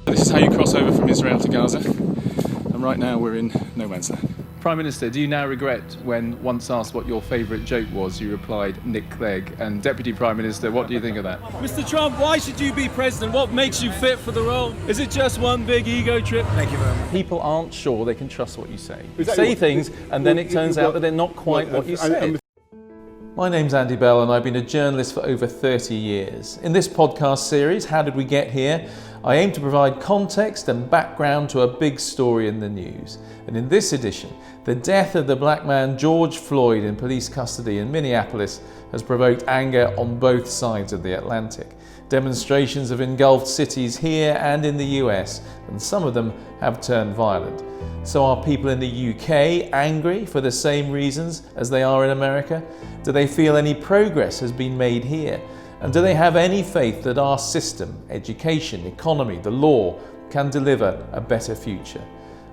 This is how you cross over from Israel to Gaza, and right now we're in no man's land. Prime Minister, do you now regret when once asked what your favourite joke was, you replied, Nick Clegg? And Deputy Prime Minister, what do you think of that? Mr. Trump, why should you be president? What makes you fit for the role? Is it just one big ego trip? Thank you very much. People aren't sure they can trust what you say. You say things and then it turns out that they're not quite what you said. My name's Andy Bell and I've been a journalist for over 30 years. In this podcast series, How Did We Get Here?, I aim to provide context and background to a big story in the news. And in this edition, the death of the black man George Floyd in police custody in Minneapolis has provoked anger on both sides of the Atlantic. Demonstrations have engulfed cities here and in the US, and some of them have turned violent. So are people in the UK angry for the same reasons as they are in America? Do they feel any progress has been made here? And do they have any faith that our system, education, economy, the law, can deliver a better future?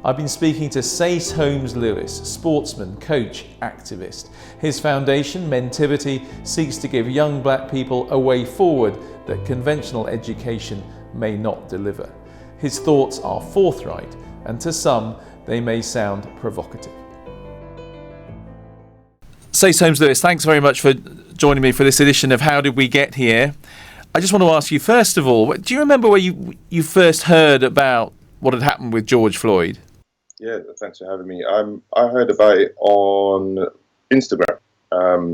I've been speaking to Sayce Holmes-Lewis, sportsman, coach, activist. His foundation, Mentivity, seeks to give young black people a way forward that conventional education may not deliver. His thoughts are forthright, and to some, they may sound provocative. Sayce Holmes-Lewis, thanks very much for joining me for this edition of How Did We Get Here? I just want to ask you, first of all, do you remember where you first heard about what had happened with George Floyd? Yeah, thanks for having me. I heard about it on Instagram.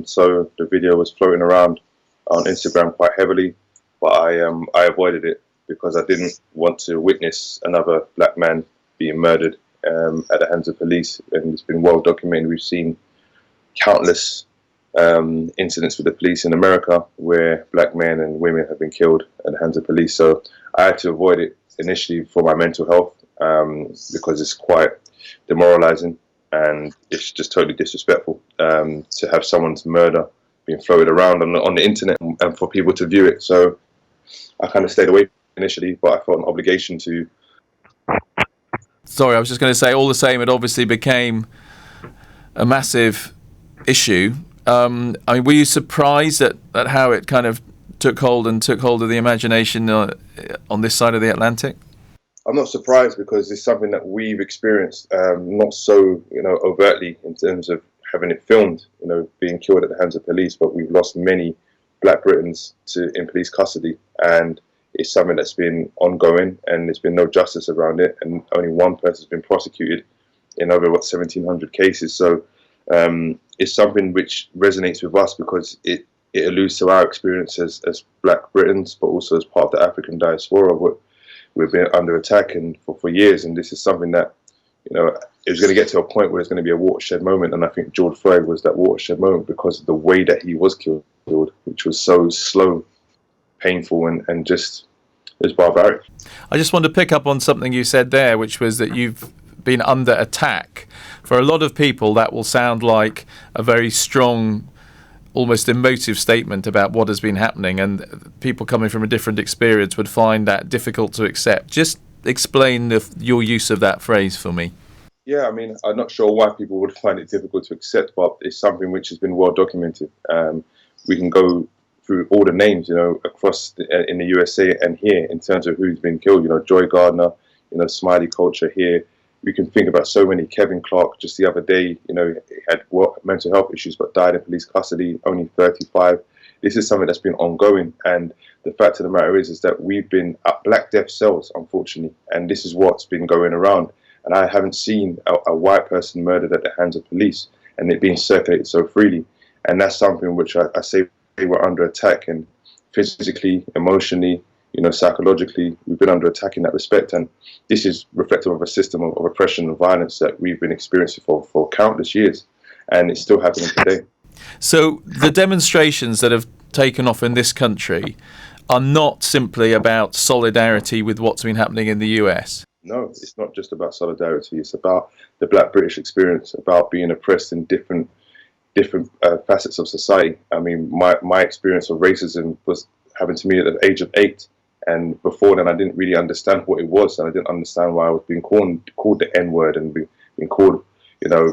So the video was floating around on Instagram quite heavily, but I avoided it because I didn't want to witness another black man being murdered at the hands of police. And it's been well documented. We've seen countless incidents with the police in America where black men and women have been killed at the hands of police. So I had to avoid it initially for my mental health because it's quite demoralizing and it's just totally disrespectful to have someone's murder being floated around on the internet and for people to view it. So I kind of stayed away initially, but I felt an obligation to. Sorry, I was just going to say, all the same, it obviously became a massive issue. I mean, were you surprised at how it kind of took hold of the imagination on this side of the Atlantic? I'm not surprised because it's something that we've experienced, not so overtly in terms of having it filmed, being killed at the hands of police, but we've lost many Black Britons in police custody, and it's something that's been ongoing, and there's been no justice around it, and only one person's been prosecuted in over 1,700 cases. So it's something which resonates with us because it alludes to our experiences as Black Britons, but also as part of the African diaspora. We've been under attack and for years, and this is something that it was going to get to a point where it's going to be a watershed moment, and I think George Floyd was that watershed moment because of the way that he was killed, which was so slow, painful, and just it was barbaric. I just want to pick up on something you said there, which was that you've been under attack. For a lot of people, that will sound like a very strong, almost emotive statement about what has been happening, and people coming from a different experience would find that difficult to accept. Just explain your use of that phrase for me. Yeah, I mean, I'm not sure why people would find it difficult to accept, but it's something which has been well documented. We can go through all the names, across in the USA and here in terms of who's been killed. Joy Gardner, Smiley culture here. We can think about so many. Kevin Clark, just the other day, he had mental health issues but died in police custody, only 35. This is something that's been ongoing, and the fact of the matter is that we've been at Black Death cells, unfortunately, and this is what's been going around. And I haven't seen a white person murdered at the hands of police and it being circulated so freely. And that's something which I say we're under attack, and physically, emotionally, psychologically, we've been under attack in that respect. And this is reflective of a system of oppression and violence that we've been experiencing for countless years, and it's still happening today. So the demonstrations that have taken off in this country are not simply about solidarity with what's been happening in the US. No, it's not just about solidarity. It's about the Black British experience, about being oppressed in different facets of society. I mean, my experience of racism was happened to me at the age of 8. And before then, I didn't really understand what it was, and I didn't understand why I was being called the N-word and being called,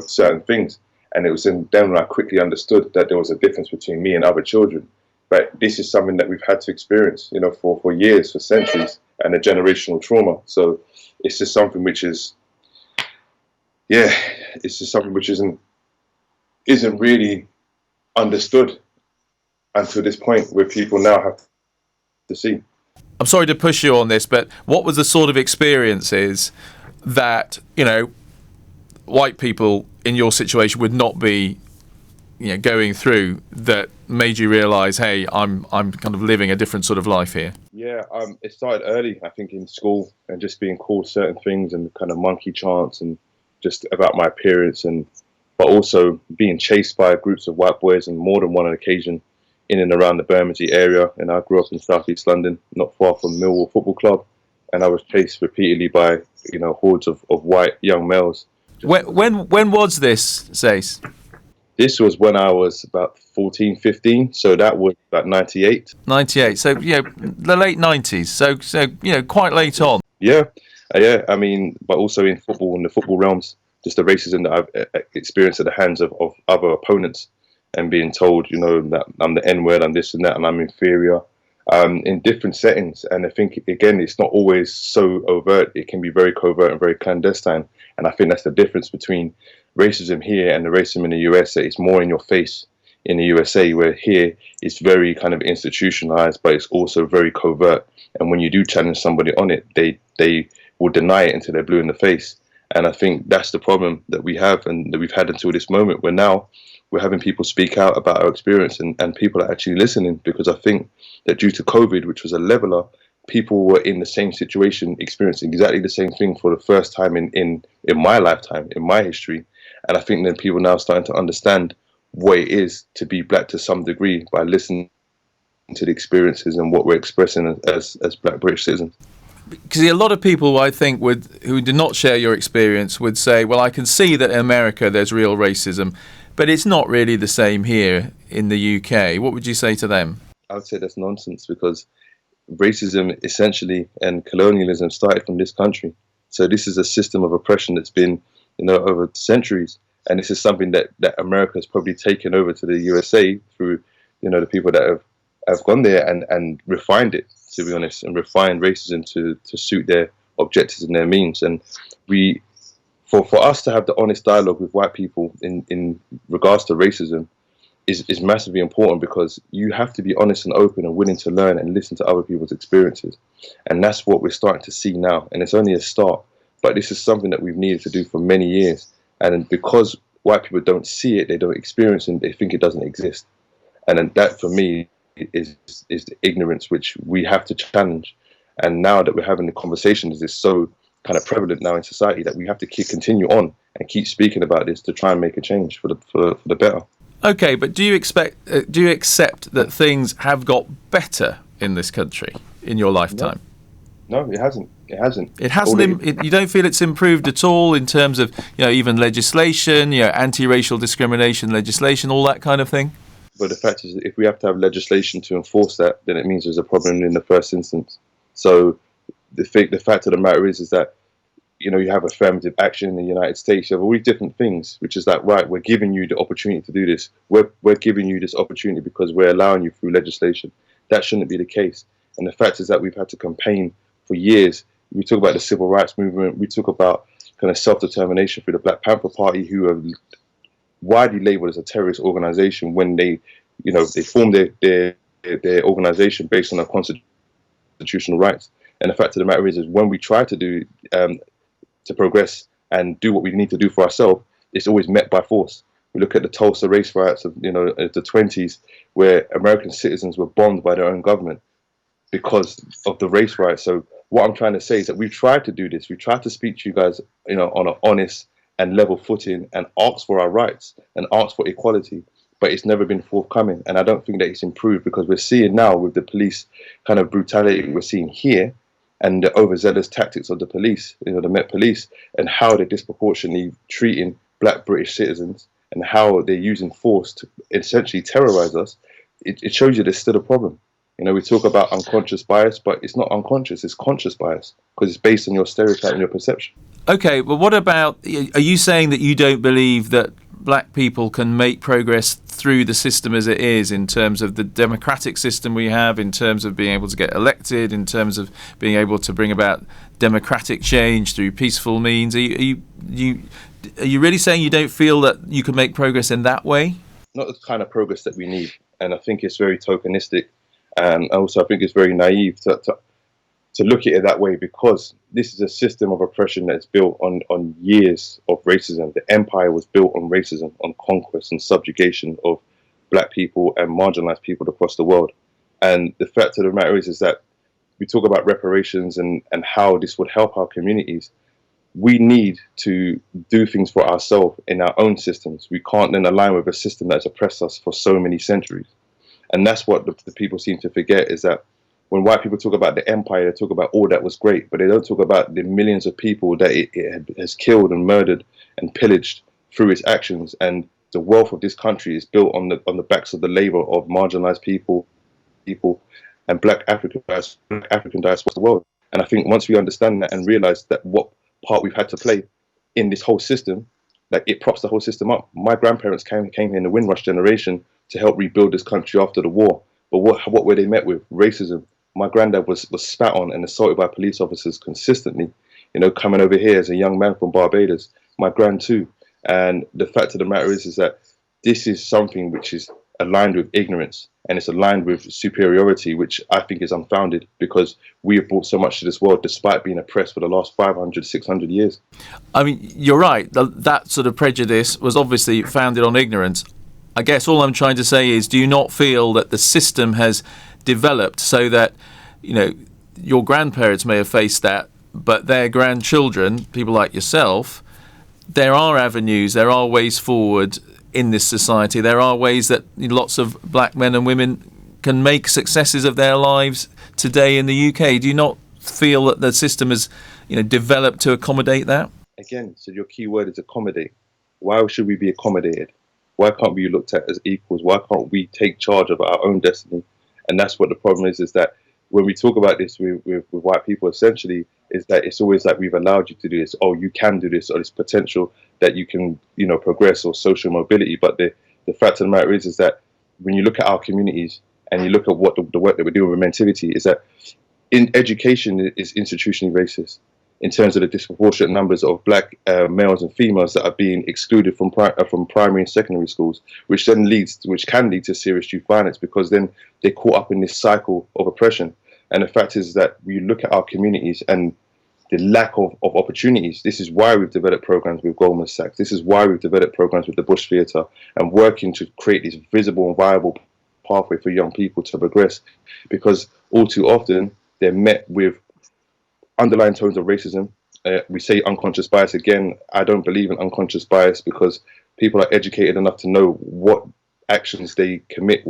certain things. And it was then when I quickly understood that there was a difference between me and other children. But this is something that we've had to experience, for years, for centuries. and a generational trauma. So it's just something which is, it's just something which isn't really understood until this point, where people now have to see. I'm sorry to push you on this, but what was the sort of experiences that, white people in your situation would not be, going through, that made you realise, hey, I'm kind of living a different sort of life here? Yeah, it started early, I think, in school, and just being called certain things and kind of monkey chants and just about my appearance, but also being chased by groups of white boys on more than one occasion in and around the Bermondsey area. And I grew up in South East London, not far from Millwall Football Club, and I was chased repeatedly by hordes of white young males. When was this, Sayce? This was when I was about 14, 15, so that was about 98. 98, so the late 90s, so quite late on. Yeah, I mean, but also in football, in the football realms, just the racism that I've experienced at the hands of other opponents, and being told, that I'm the N-word, I'm this and that, and I'm inferior, in different settings. And I think, again, it's not always so overt. It can be very covert and very clandestine. And I think that's the difference between racism here and the racism in the USA. It's more in your face in the USA, where here it's very kind of institutionalized, but it's also very covert. And when you do challenge somebody on it, they will deny it until they're blue in the face. And I think that's the problem that we have, and that we've had until this moment, where now we're having people speak out about our experience, and people are actually listening, because I think that due to COVID, which was a leveler, people were in the same situation, experiencing exactly the same thing for the first time in my lifetime, in my history. And I think that people now are starting to understand what it is to be black to some degree by listening to the experiences and what we're expressing as black British citizens. Because a lot of people, I think, who do not share your experience would say, well, I can see that in America there's real racism, but it's not really the same here in the UK. What would you say to them? I would say that's nonsense, because racism essentially and colonialism started from this country. So this is a system of oppression that's been, over centuries. And this is something that America has probably taken over to the USA through, the people that have gone there and refined it, to be honest, and refined racism to suit their objectives and their means. And for us to have the honest dialogue with white people in regards to racism is massively important, because you have to be honest and open and willing to learn and listen to other people's experiences. And that's what we're starting to see now. And it's only a start, but this is something that we've needed to do for many years. And because white people don't see it, they don't experience it, they think it doesn't exist. And then that, for me, is the ignorance which we have to challenge. And now that we're having the conversations, it's so kind of prevalent now in society that we have to continue on and keep speaking about this to try and make a change for the better. Okay, but do you accept that things have got better in this country in your lifetime? No, it hasn't. It hasn't. It hasn't. You don't feel it's improved at all in terms of, even legislation, anti-racial discrimination legislation, all that kind of thing? But the fact is, if we have to have legislation to enforce that, then it means there's a problem in the first instance. So the fact of the matter is that, you have affirmative action in the United States. You have all these different things, which is like, right, we're giving you the opportunity to do this. We're giving you this opportunity because we're allowing you through legislation. That shouldn't be the case. And the fact is that we've had to campaign for years. We talk about the civil rights movement. We talk about kind of self-determination through the Black Panther Party, who are widely labeled as a terrorist organization when they formed their organization based on our constitutional rights. And the fact of the matter is when we try to do to progress and do what we need to do for ourselves, it's always met by force. We look at the Tulsa race riots of the 20s, where American citizens were bombed by their own government because of the race riots. So what I'm trying to say is that we've tried to do this. We tried to speak to you guys, on an honest and level footing, and ask for our rights and ask for equality, but it's never been forthcoming. And I don't think that it's improved, because we're seeing now with the police kind of brutality we're seeing here, and the overzealous tactics of the police, the Met Police, and how they're disproportionately treating black British citizens, and how they're using force to essentially terrorize us. It shows you there's still a problem. We talk about unconscious bias, but it's not unconscious, it's conscious bias, because it's based on your stereotype and your perception. Okay, well, what about, are you saying that you don't believe that black people can make progress through the system as it is, in terms of the democratic system we have, in terms of being able to get elected, in terms of being able to bring about democratic change through peaceful means? Are you really saying you don't feel that you can make progress in that way? Not the kind of progress that we need. And I think it's very tokenistic. And also I think it's very naive to look at it that way, because this is a system of oppression that's built on years of racism. The empire was built on racism, on conquest and subjugation of black people and marginalized people across the world. And the fact of the matter is that we talk about reparations and how this would help our communities. We need to do things for ourselves in our own systems. We can't then align with a system that's oppressed us for so many centuries. And that's what the people seem to forget, is that when white people talk about the empire, they talk about all that was great, but they don't talk about the millions of people that it has killed and murdered and pillaged through its actions. And the wealth of this country is built on the backs of the labor of marginalized people and black African diaspora across the world. And I think once we understand that and realize that what part we've had to play in this whole system, that it props the whole system up. My grandparents came here in the Windrush generation to help rebuild this country after the war. But what were they met with? Racism. My granddad was spat on and assaulted by police officers consistently, coming over here as a young man from Barbados. My grand too. And the fact of the matter is that this is something which is aligned with ignorance, and it's aligned with superiority, which I think is unfounded, because we have brought so much to this world despite being oppressed for the last 500, 600 years. I mean, you're right. That sort of prejudice was obviously founded on ignorance. I guess all I'm trying to say is, do you not feel that the system has developed so that, your grandparents may have faced that, but their grandchildren, people like yourself, there are avenues, there are ways forward in this society. There are ways that lots of black men and women can make successes of their lives today in the UK. Do you not feel that the system has, developed to accommodate that? Again, so your key word is accommodate. Why should we be accommodated? Why can't we be looked at as equals? Why can't we take charge of our own destiny? And that's what the problem is that when we talk about this with white people, essentially, is that it's always like, we've allowed you to do this, oh, you can do this, or this potential that you can, progress, or social mobility. But the fact of the matter is that when you look at our communities and you look at what the work that we're doing with Mentivity, is that in education is institutionally racist in terms of the disproportionate numbers of black males and females that are being excluded from primary and secondary schools, which can lead to serious youth violence, because then they're caught up in this cycle of oppression. And the fact is that we look at our communities and the lack of opportunities. This is why we've developed programs with Goldman Sachs. This is why we've developed programs with the Bush Theatre, and working to create this visible and viable pathway for young people to progress, because all too often they're met with underlying tones of racism. We say unconscious bias. Again, I don't believe in unconscious bias, because people are educated enough to know what actions they commit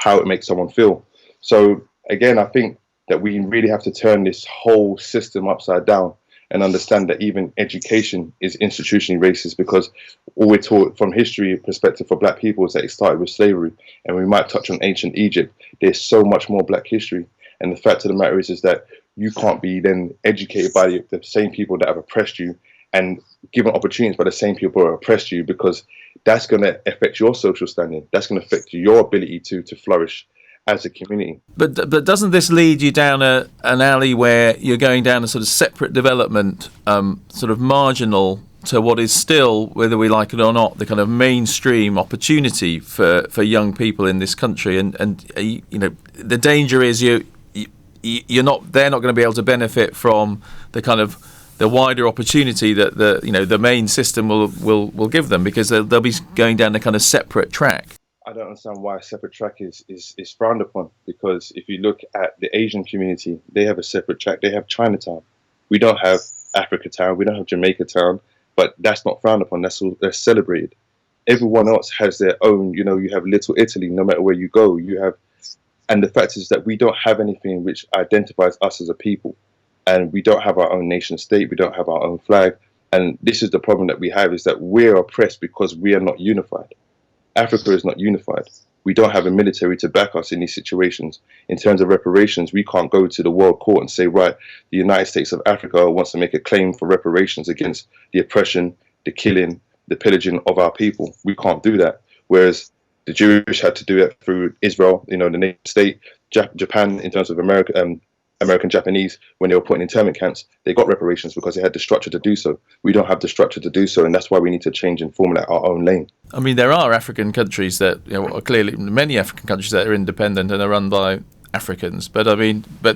how it makes someone feel. So again, I think that we really have to turn this whole system upside down and understand that even education is institutionally racist, because all we're taught from history perspective for black people is that it started with slavery, and we might touch on ancient Egypt. There's so much more black history. And the fact of the matter is that you can't be then educated by the same people that have oppressed you and given opportunities by the same people who have oppressed you, because that's going to affect your social standing. That's going to affect your ability to flourish as a community. But doesn't this lead you down an alley where you're going down a sort of separate development, sort of marginal to what is still, whether we like it or not, the kind of mainstream opportunity for young people in this country? And the danger is they're not going to be able to benefit from the kind of the wider opportunity that the main system will give them, because they'll be going down a kind of separate track. I don't understand why a separate track is frowned upon, because if you look at the Asian community, they have a separate track. They have Chinatown. We don't have Africa Town. We don't have Jamaica Town, but that's not frowned upon. That's celebrated. Everyone else has their own. You have Little Italy. No matter where you go, you have. And the fact is that we don't have anything which identifies us as a people, and we don't have our own nation state. We don't have our own flag, and this is the problem that we have: is that we're oppressed because we are not unified. Africa is not unified. We don't have a military to back us in these situations. In terms of reparations, we can't go to the World Court and say, right, the United States of Africa wants to make a claim for reparations against the oppression, the killing, the pillaging of our people. We can't do that. Whereas the Jewish had to do it through Israel, the nation state. Japan, in terms of American Japanese, when they were put in internment camps, they got reparations because they had the structure to do so. We don't have the structure to do so, and that's why we need to change and formulate our own lane. I mean, there are African countries that, are clearly many African countries that are independent and are run by Africans. But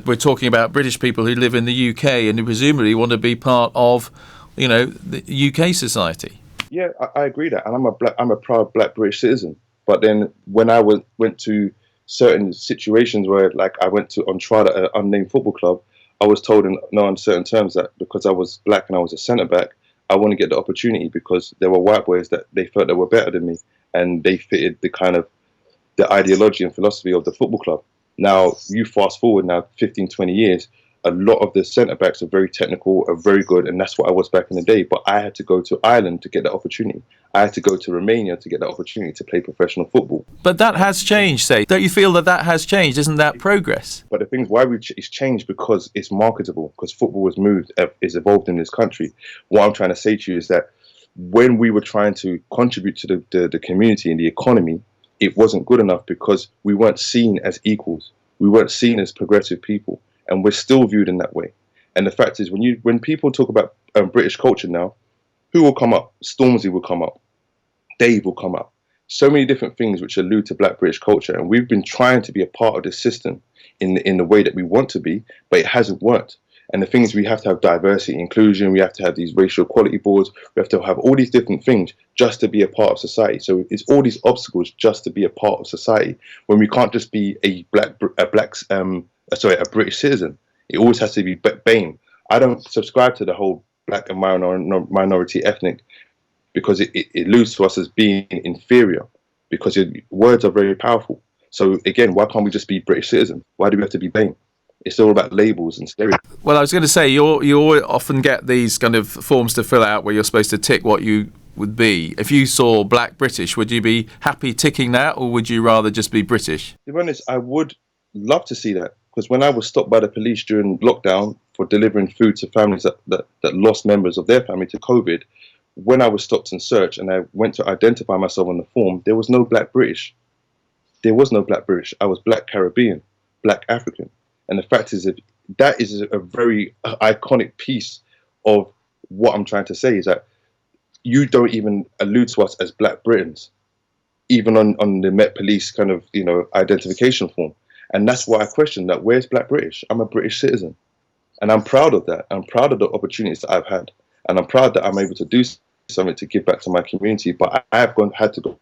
we're talking about British people who live in the UK and who presumably want to be part of, the UK society. Yeah, I agree that, and I'm a proud Black British citizen. But then when I went to certain situations where, like, I went on trial at an unnamed football club, I was told in no uncertain terms that because I was black and I was a centre back, I want to get the opportunity because there were white boys that they felt they were better than me and they fitted the ideology and philosophy of the football club. Now, you fast forward now 15, 20 years, a lot of the centre-backs are very technical, are very good, and that's what I was back in the day. But I had to go to Ireland to get that opportunity. I had to go to Romania to get that opportunity to play professional football. But that has changed, Sayce. Don't you feel that has changed? Isn't that progress? But the thing is, it's changed because it's marketable, because football has moved, is evolved in this country. What I'm trying to say to you is that when we were trying to contribute to the community and the economy, it wasn't good enough because we weren't seen as equals. We weren't seen as progressive people. And we're still viewed in that way. And the fact is, when people talk about British culture now, who will come up? Stormzy will come up. Dave will come up. So many different things which allude to Black British culture. And we've been trying to be a part of this system in the way that we want to be, but it hasn't worked. And the thing is, we have to have diversity, inclusion. We have to have these racial equality boards. We have to have all these different things just to be a part of society. So it's all these obstacles just to be a part of society when we can't just be a British citizen. It always has to be BAME. I don't subscribe to the whole black and minority ethnic because it alludes to us as being inferior because words are very powerful. So again, why can't we just be British citizen? Why do we have to be BAME? It's all about labels and stereotypes. Well, I was going to say, you often get these kind of forms to fill out where you're supposed to tick what you would be. If you saw Black British, would you be happy ticking that, or would you rather just be British? To be honest, I would love to see that. Because when I was stopped by the police during lockdown for delivering food to families that lost members of their family to COVID, when I was stopped and searched and I went to identify myself on the form, there was no Black British. There was no Black British. I was Black Caribbean, Black African. And the fact is that is a very iconic piece of what I'm trying to say is that you don't even allude to us as Black Britons, even on the Met Police kind of, identification form. And that's why I question that. Where's Black British? I'm a British citizen. And I'm proud of that. I'm proud of the opportunities that I've had. And I'm proud that I'm able to do something to give back to my community. But I have had to go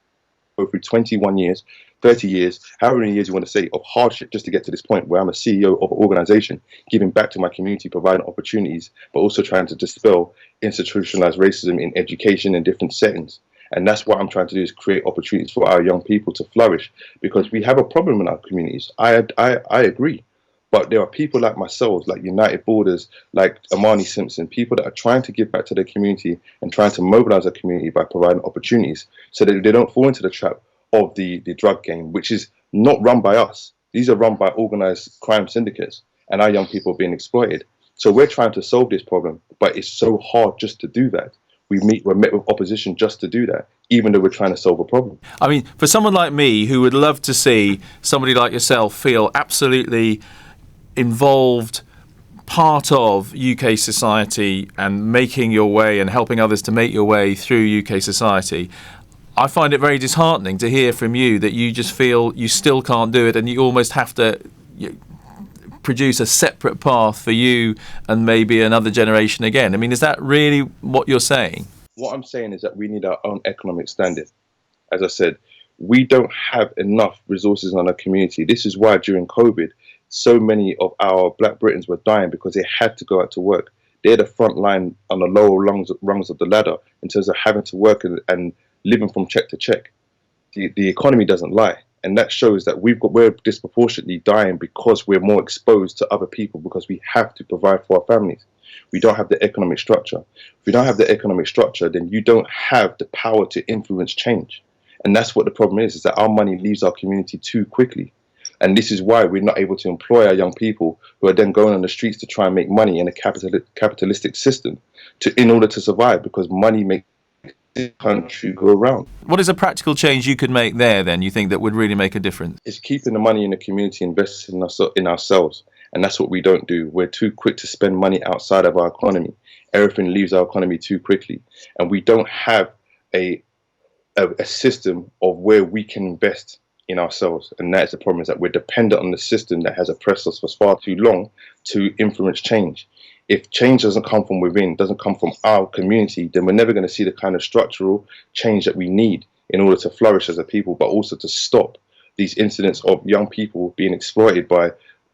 through 21 years, 30 years, however many years you want to say, of hardship just to get to this point where I'm a CEO of an organization, giving back to my community, providing opportunities, but also trying to dispel institutionalized racism in education and different settings. And that's what I'm trying to do, is create opportunities for our young people to flourish, because we have a problem in our communities. I agree. But there are people like myself, like United Borders, like Amani Simpson, people that are trying to give back to their community and trying to mobilize their community by providing opportunities so that they don't fall into the trap of the drug game, which is not run by us. These are run by organized crime syndicates, and our young people are being exploited. So we're trying to solve this problem, but it's so hard just to do that. We're met with opposition just to do that, even though we're trying to solve a problem. I mean, for someone like me who would love to see somebody like yourself feel absolutely involved, part of UK society and making your way and helping others to make your way through UK society, I find it very disheartening to hear from you that you just feel you still can't do it and you almost have to produce a separate path for you and maybe another generation again. I mean, is that really what you're saying? What I'm saying is that we need our own economic standing. As I said, we don't have enough resources in our community. This is why during COVID, so many of our Black Britons were dying, because they had to go out to work. They're the front line on the lower rungs of the ladder in terms of having to work and living from check to check. The economy doesn't lie. And that shows that we're disproportionately dying because we're more exposed to other people, because we have to provide for our families. We don't have the economic structure. If we don't have the economic structure, then you don't have the power to influence change. And that's what the problem is that our money leaves our community too quickly. And this is why we're not able to employ our young people, who are then going on the streets to try and make money in a capitalistic system in order to survive, because money makes this country go around. What is a practical change you could make there then, you think, that would really make a difference? It's keeping the money in the community, investing in ourselves. And that's what we don't do. We're too quick to spend money outside of our economy. Everything leaves our economy too quickly. And we don't have a system of where we can invest in ourselves. And that is the problem, is that we're dependent on the system that has oppressed us for far too long to influence change. If change doesn't come from within, doesn't come from our community, then we're never going to see the kind of structural change that we need in order to flourish as a people, but also to stop these incidents of young people being exploited by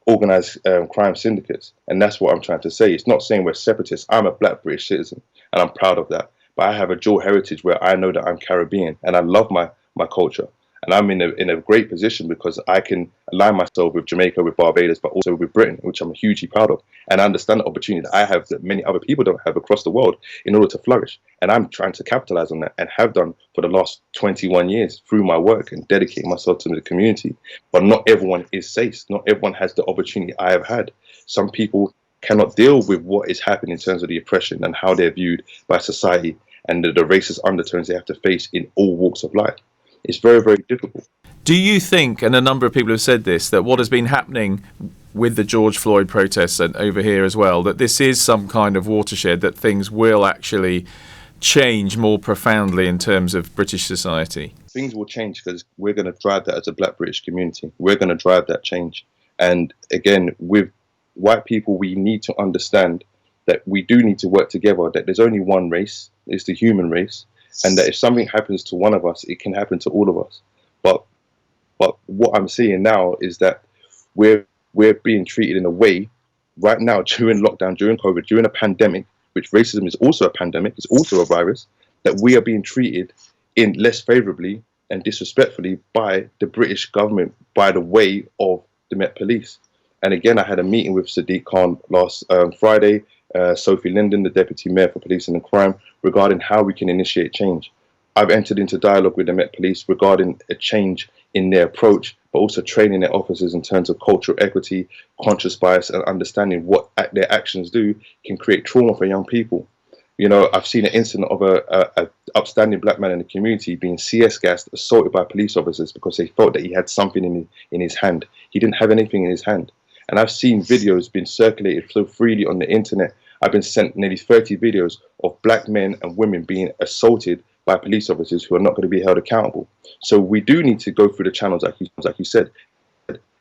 organised crime syndicates. And that's what I'm trying to say. It's not saying we're separatists. I'm a black British citizen and I'm proud of that. But I have a dual heritage where I know that I'm Caribbean and I love my culture. And I'm in a great position because I can align myself with Jamaica, with Barbados, but also with Britain, which I'm hugely proud of. And I understand the opportunity that I have that many other people don't have across the world in order to flourish. And I'm trying to capitalize on that and have done for the last 21 years through my work and dedicating myself to the community. But not everyone is Sayce. Not everyone has the opportunity I have had. Some people cannot deal with what is happening in terms of the oppression and how they're viewed by society and the racist undertones they have to face in all walks of life. It's very, very difficult. Do you think, and a number of people have said this, that what has been happening with the George Floyd protests and over here as well, that this is some kind of watershed, that things will actually change more profoundly in terms of British society? Things will change because we're going to drive that as a black British community. We're going to drive that change. And again, with white people, we need to understand that we do need to work together, that there's only one race, it's the human race. And that if something happens to one of us, it can happen to all of us. But what I'm seeing now is that we're being treated in a way right now during lockdown, during COVID, during a pandemic, which racism is also a pandemic, it's also a virus, that we are being treated in less favourably and disrespectfully by the British government by the way of the Met Police. And again, I had a meeting with Sadiq Khan last Friday, Sophie Linden, the Deputy Mayor for Policing and Crime, regarding how we can initiate change. I've entered into dialogue with the Met Police regarding a change in their approach, but also training their officers in terms of cultural equity, conscious bias, and understanding what their actions do can create trauma for young people. You know, I've seen an incident of a upstanding black man in the community being CS gassed, assaulted by police officers because they felt that he had something in his hand. He didn't have anything in his hand. And I've seen videos being circulated so freely on the internet. I've been sent nearly 30 videos of black men and women being assaulted by police officers who are not going to be held accountable. So we do need to go through the channels, like you said,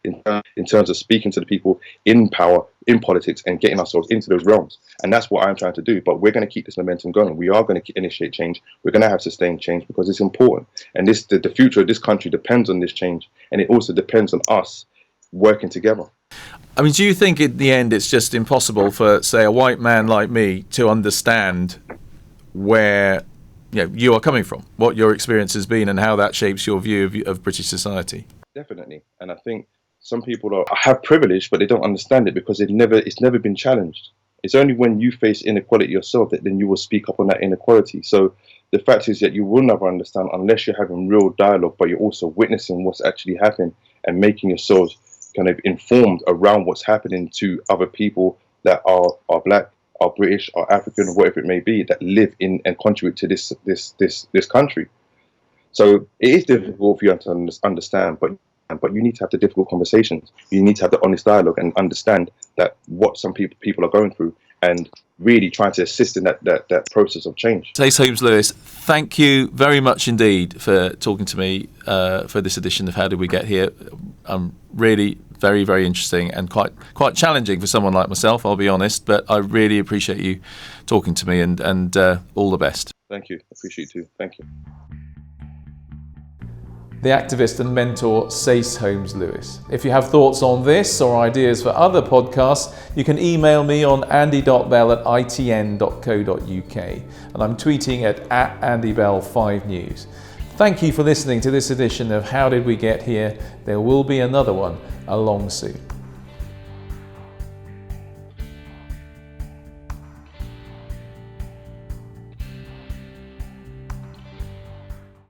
in terms of speaking to the people in power, in politics, and getting ourselves into those realms. And that's what I'm trying to do. But we're going to keep this momentum going. We are going to initiate change. We're going to have sustained change because it's important. And the future of this country depends on this change. And it also depends on us working together. I mean, do you think in the end it's just impossible for, say, a white man like me to understand where you are coming from, what your experience has been, and how that shapes your view of British society? Definitely. And I think some people have privilege, but they don't understand it because it's never been challenged. It's only when you face inequality yourself that then you will speak up on that inequality. So the fact is that you will never understand unless you're having real dialogue, but you're also witnessing what's actually happening and making yourselves kind of informed around what's happening to other people that are black, are British, are African, or whatever it may be, that live in and contribute to this country. So it is difficult for you to understand, but you need to have the difficult conversations. You need to have the honest dialogue and understand that what some people are going through and really trying to assist in that process of change. Sayce Holmes-Lewis, thank you very much indeed for talking to me for this edition of How Did We Get Here. Really very, very interesting and quite challenging for someone like myself, I'll be honest, but I really appreciate you talking to me and all the best. Thank you. I appreciate you too. Thank you. The activist and mentor Sayce Holmes-Lewis. If you have thoughts on this or ideas for other podcasts, you can email me on andy.bell@itn.co.uk, and I'm tweeting at @AndyBell5News. Thank you for listening to this edition of How Did We Get Here? There will be another one along soon.